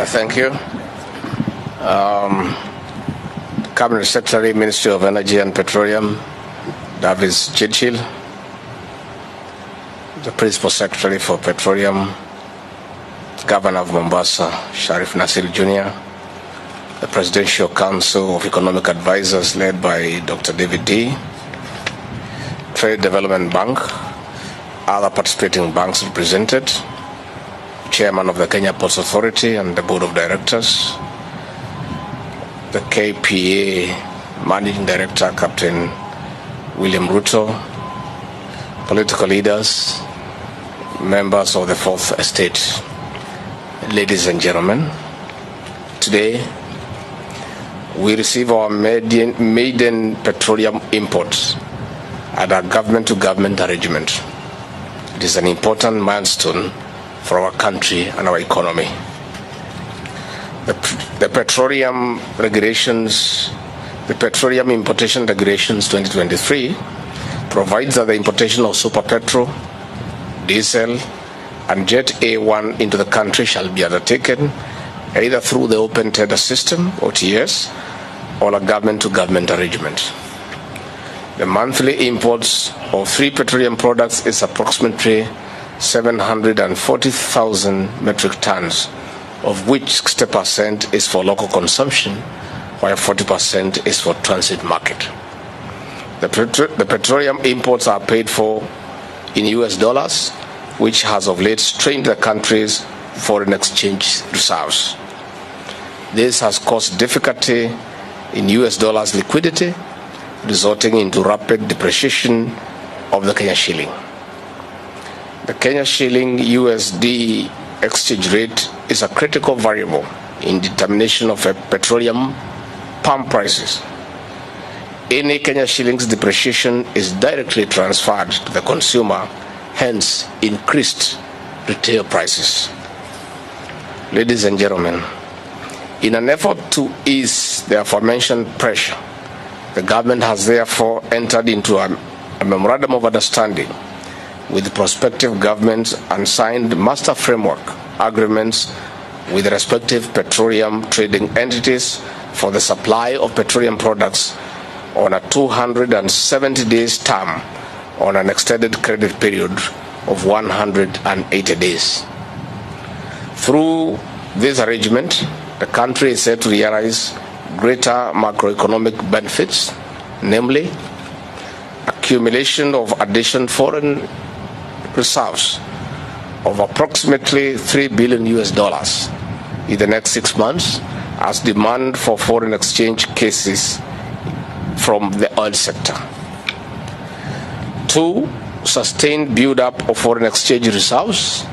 Thank you. Cabinet Secretary, Ministry of Energy and Petroleum, Davis Churchill, the Principal Secretary for Petroleum, Governor of Mombasa, Sharif Nassir Jr., the Presidential Council of Economic Advisors led by Dr. David D., Trade Development Bank, other participating banks represented, Chairman of the Kenya Ports Authority and the Board of Directors, the KPA Managing Director, Captain William Ruto, political leaders, members of the Fourth Estate, ladies and gentlemen. Today, we receive our maiden petroleum imports at a government-to-government arrangement. It is an important milestone for our country and our economy. The petroleum regulations, the Petroleum Importation Regulations 2023 provides that the importation of super petrol, diesel, and Jet A1 into the country shall be undertaken either through the Open Tender System, OTS, or a government-to-government arrangement. The monthly imports of 3 petroleum products is approximately 740,000 metric tons, of which 60% is for local consumption, while 40% is for transit market. The petroleum imports are paid for in US dollars, which has of late strained the country's foreign exchange reserves. This has caused difficulty in US dollars liquidity, resulting into rapid depreciation of the Kenya shilling. The Kenya shilling USD exchange rate is a critical variable in determination of petroleum pump prices. Any Kenya shilling's depreciation is directly transferred to the consumer, hence increased retail prices. Ladies and gentlemen, in an effort to ease the aforementioned pressure, the government has therefore entered into a memorandum of understanding with prospective governments and signed master framework agreements with respective petroleum trading entities for the supply of petroleum products on a 270 days term on an extended credit period of 180 days. Through this arrangement, the country is set to realize greater macroeconomic benefits, namely accumulation of additional foreign reserves of approximately $3 billion in the next 6 months as demand for foreign exchange cases from the oil sector. 2, sustained build-up of foreign exchange reserves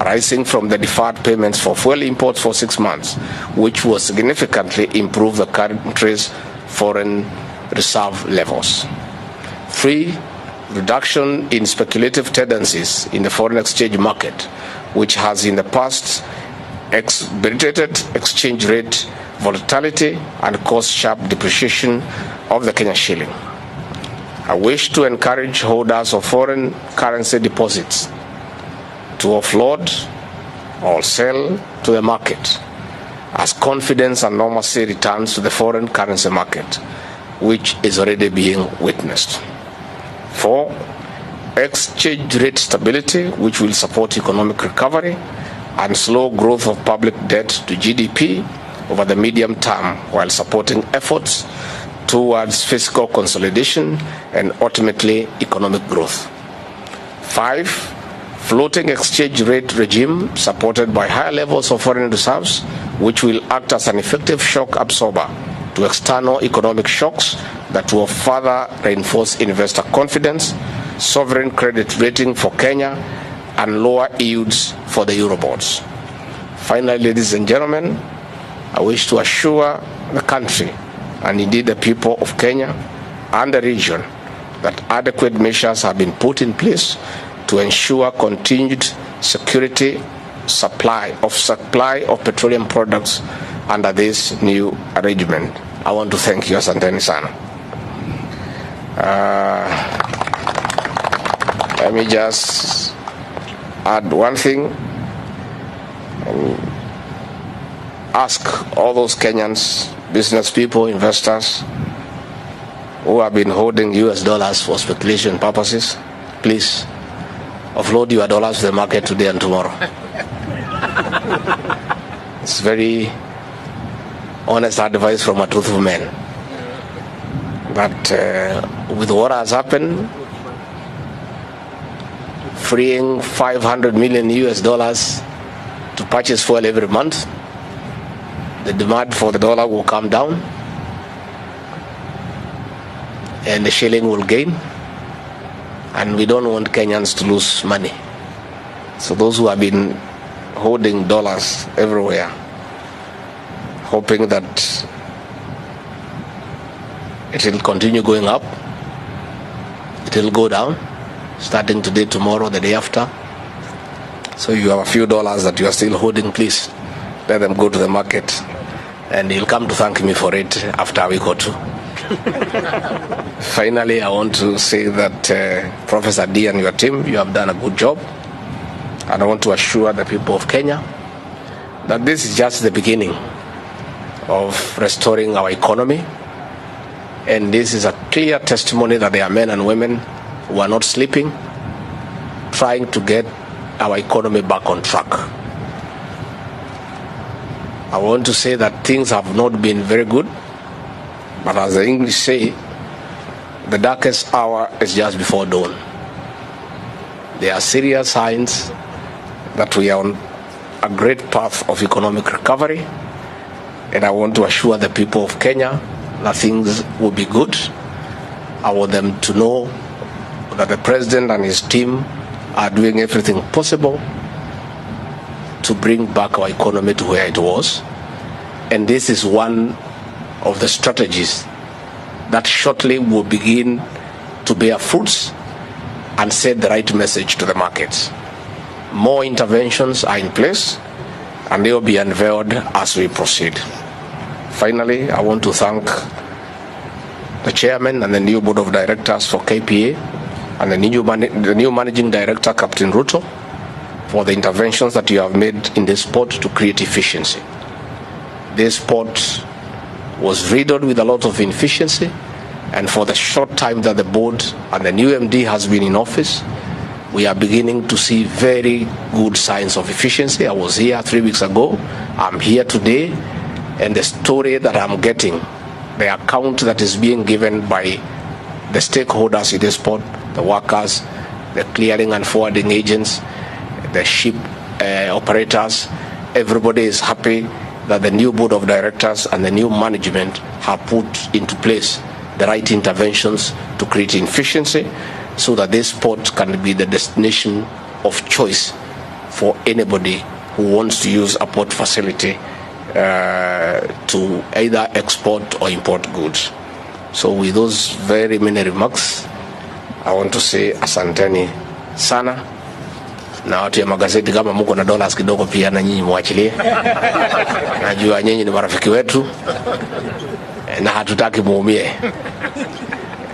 arising from the deferred payments for fuel imports for 6 months, which will significantly improve the country's foreign reserve levels. 3, reduction in speculative tendencies in the foreign exchange market, which has in the past exacerbated exchange rate volatility and caused sharp depreciation of the Kenya shilling. I wish to encourage holders of foreign currency deposits to offload or sell to the market as confidence and normalcy returns to the foreign currency market, which is already being witnessed. 4, exchange rate stability, which will support economic recovery and slow growth of public debt to GDP over the medium term, while supporting efforts towards fiscal consolidation and ultimately economic growth. 5, floating exchange rate regime supported by higher levels of foreign reserves, which will act as an effective shock absorber to external economic shocks that will further reinforce investor confidence, sovereign credit rating for Kenya, and lower yields for the Eurobonds. Finally, ladies and gentlemen, I wish to assure the country, and indeed the people of Kenya and the region, that adequate measures have been put in place to ensure continued security supply of petroleum products under this new arrangement. I want to thank you. Asanteni sana. Let me just add one thing. ask all those Kenyans, business people, investors, who have been holding US dollars for speculation purposes, please offload your dollars to the market today and tomorrow. It's very honest advice from a truthful man. But with what has happened, freeing 500 million US dollars to purchase fuel every month, the demand for the dollar will come down and the shilling will gain, and we don't want Kenyans to lose money. So those who have been holding dollars everywhere, hoping that it will continue going up, it will go down, starting today, tomorrow, the day after. So you have a few dollars that you are still holding, please let them go to the market, and you'll come to thank me for it after a week or two. Finally, I want to say that Professor D and your team, you have done a good job. And I want to assure the people of Kenya that this is just the beginning of restoring our economy. And this is a clear testimony that there are men and women who are not sleeping, trying to get our economy back on track. I want to say that things have not been very good, but as the English say, the darkest hour is just before dawn. There are serious signs that we are on a great path of economic recovery, and I want to assure the people of Kenya that things will be good. I want them to know that the president and his team are doing everything possible to bring back our economy to where it was. And this is one of the strategies that shortly will begin to bear fruits and send the right message to the markets. More interventions are in place, and they will be unveiled as we proceed. Finally, I want to thank the chairman and the new board of directors for KPA and the new managing director, Captain Ruto, for the interventions that you have made in this port to create efficiency. This port was riddled with a lot of inefficiency, and for the short time that the board and the new MD has been in office, we are beginning to see very good signs of efficiency. I was here 3 weeks ago, I'm here today, and the story that I'm getting, the account that is being given by the stakeholders in this port, the workers, the clearing and forwarding agents, the ship operators, everybody is happy that the new board of directors and the new management have put into place the right interventions to create efficiency so that this port can be the destination of choice for anybody who wants to use a port facility to either export or import goods. So with those very many remarks, I want to say asanteni sana, na watu ya magazeti kama muko na dollars kidogo pia na nyinyi muachilie. Najua nyinyi ni marafiki wetu na hatutaki muumie.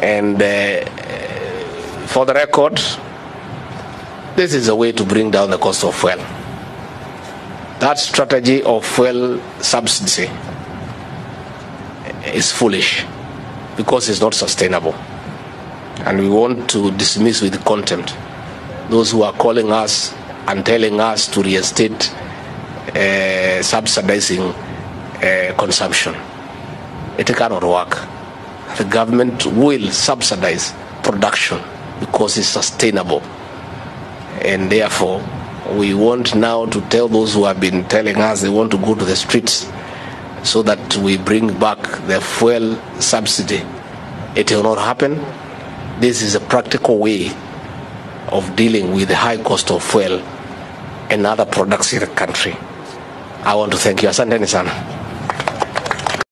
And for the record, this is a way to bring down the cost of fuel. That strategy of fuel subsidy is foolish because it's not sustainable. And we want to dismiss with contempt those who are calling us and telling us to reinstate subsidizing consumption. It cannot work. The government will subsidize production because it's sustainable. And therefore, we want now to tell those who have been telling us they want to go to the streets so that we bring back the fuel subsidy. It will not happen. This is a practical way of dealing with the high cost of fuel and other products in the country. I want to thank you. Asanteni sana.